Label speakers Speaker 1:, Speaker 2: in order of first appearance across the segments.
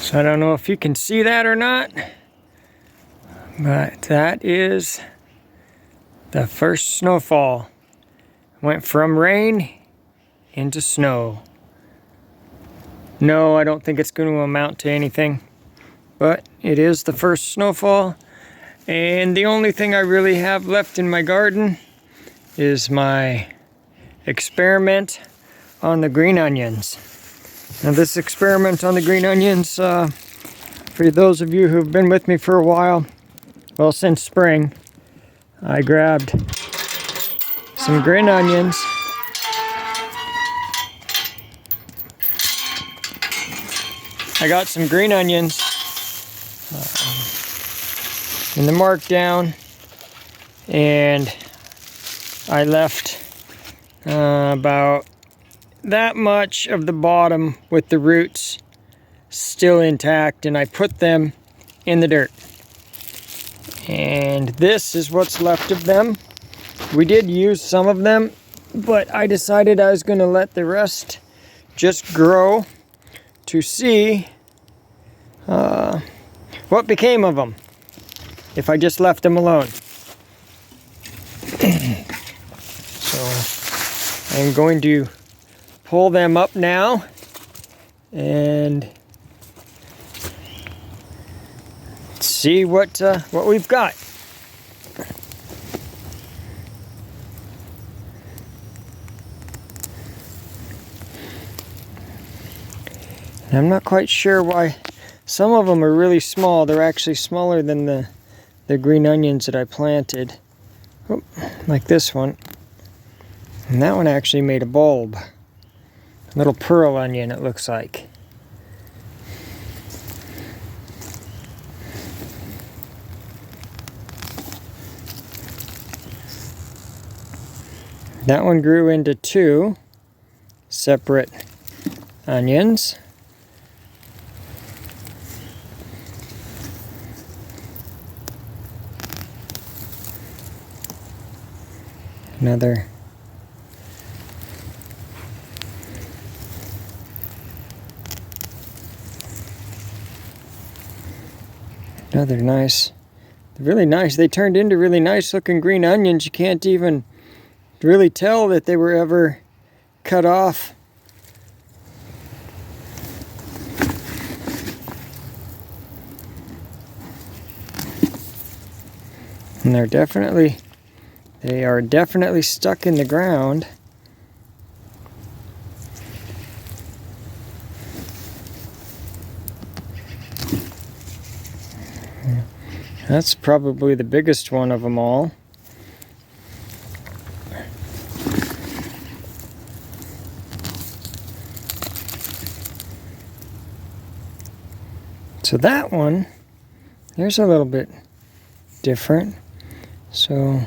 Speaker 1: So I don't know if you can see that or not, but that is the first snowfall. Went from rain into snow. No, I don't think it's going to amount to anything, but it is the first snowfall. And the only thing I really have left in my garden is my experiment on the green onions. Now this experiment on the green onions, for those of you who've been with me for a while, well, since spring, I grabbed some green onions. I got some green onions in the markdown, and I left about that much of the bottom with the roots still intact, and I put them in the dirt. And this is what's left of them. We did use some of them, but I decided I was going to let the rest just grow to see what became of them if I just left them alone. So I'm going to pull them up now and see what we've got. And I'm not quite sure why some of them are really small. They're actually smaller than the green onions that I planted. Oh, like this one. And that one actually made a bulb. A little pearl onion, it looks like. That one grew into 2 separate onions. Another nice, really nice. They turned into really nice looking green onions. You can't even really tell that they were ever cut off. And they are definitely stuck in the ground. That's probably the biggest one of them all. So that one, there's a little bit different. So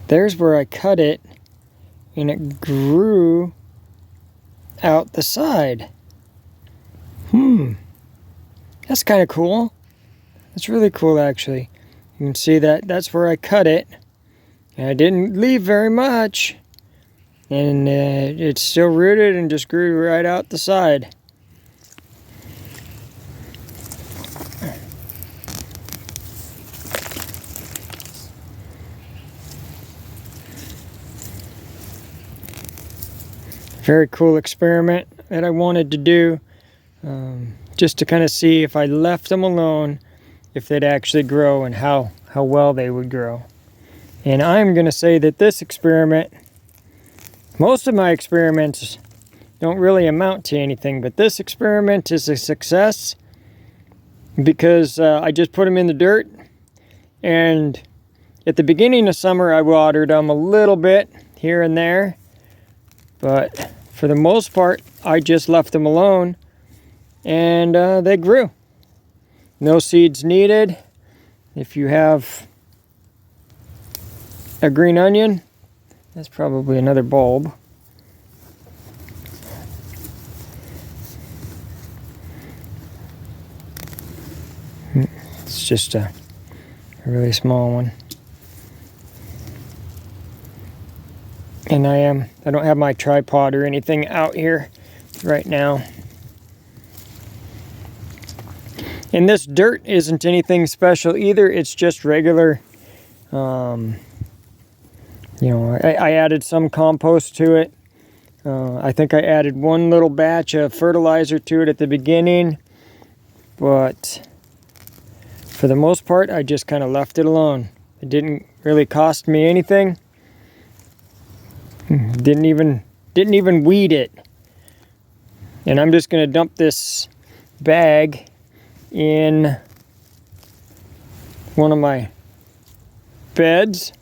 Speaker 1: there's where I cut it, and it grew out the side. That's kind of cool. That's really cool, actually. You can see that that's where I cut it. And I didn't leave very much. And it's still rooted and just grew right out the side. Very cool experiment that I wanted to do. Just to kind of see if I left them alone, if they'd actually grow and how well they would grow. And I'm going to say that this experiment, most of my experiments don't really amount to anything, but this experiment is a success because I just put them in the dirt, and at the beginning of summer I watered them a little bit here and there, but for the most part I just left them alone. And they grew. No seeds needed. If you have a green onion, that's probably another bulb. It's just a really small one. And I don't have my tripod or anything out here right now. And this dirt isn't anything special either. It's just regular, you know, I added some compost to it. I think I added one little batch of fertilizer to it at the beginning, but for the most part, I just kind of left it alone. It didn't really cost me anything. Didn't even weed it. And I'm just going to dump this bag in one of my beds.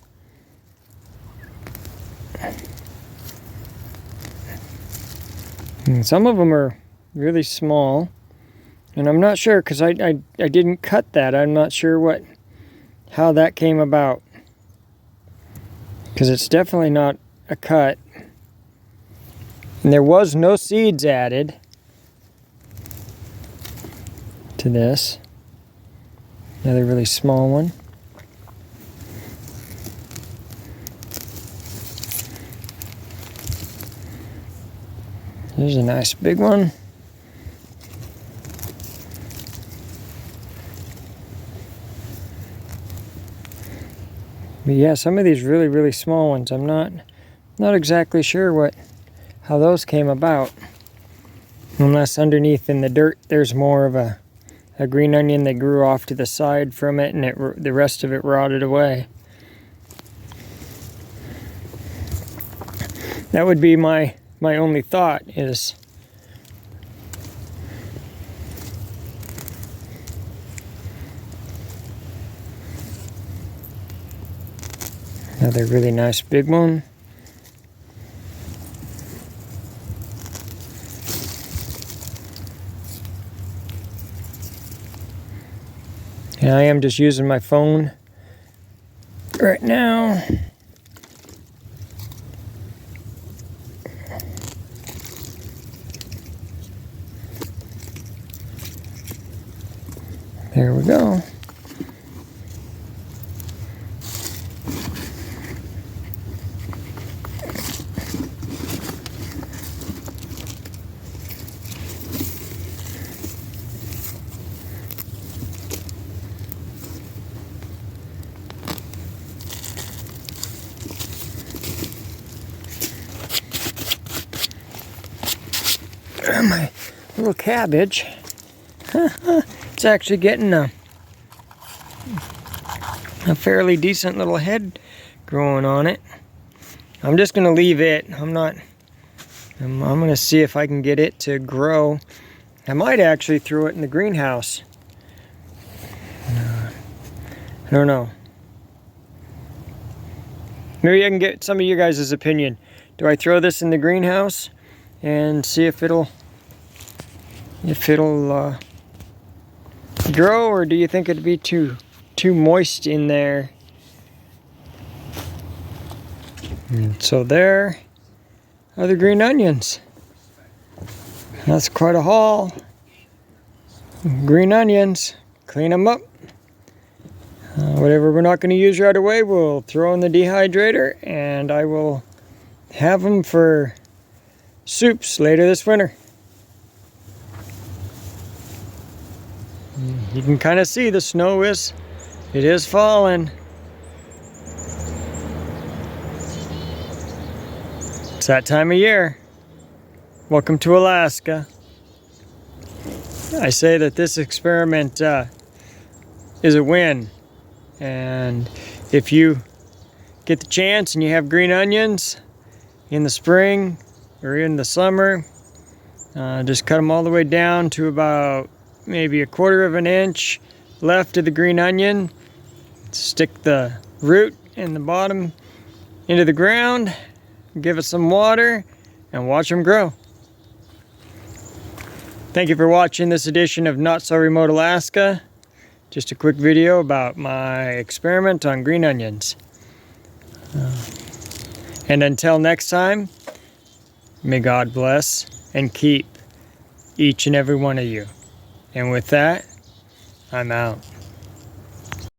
Speaker 1: And some of them are really small, and I'm not sure because I didn't cut that. I'm not sure how that came about, because it's definitely not a cut. And there was no seeds added to this. Another really small one. Here's a nice big one. But yeah, some of these really small ones, I'm not exactly sure how those came about. Unless underneath in the dirt there's more of a green onion that grew off to the side from it, and the rest of it rotted away. That would be my only thought is another really nice big one. And I am just using my phone right now. There we go. My little cabbage. It's actually getting a fairly decent little head growing on it. I'm just gonna leave it. I'm gonna see if I can get it to grow. I might actually throw it in the greenhouse. I don't know. Maybe I can get some of you guys' opinion. Do I throw this in the greenhouse and see if it'll grow, or do you think it'd be too moist in there? And so there are the green onions. That's quite a haul. Green onions. Clean them up. Whatever we're not going to use right away, we'll throw in the dehydrator, and I will have them for soups later this winter. You can kind of see the snow is falling. It's that time of year. Welcome to Alaska. I say that this experiment is a win. And if you get the chance and you have green onions in the spring or in the summer, just cut them all the way down to about maybe 1/4 of an inch left of the green onion. Stick the root and the bottom into the ground, give it some water, and watch them grow. Thank you for watching this edition of Not So Remote Alaska. Just a quick video about my experiment on green onions. And until next time, may God bless and keep each and every one of you. And with that, I'm out.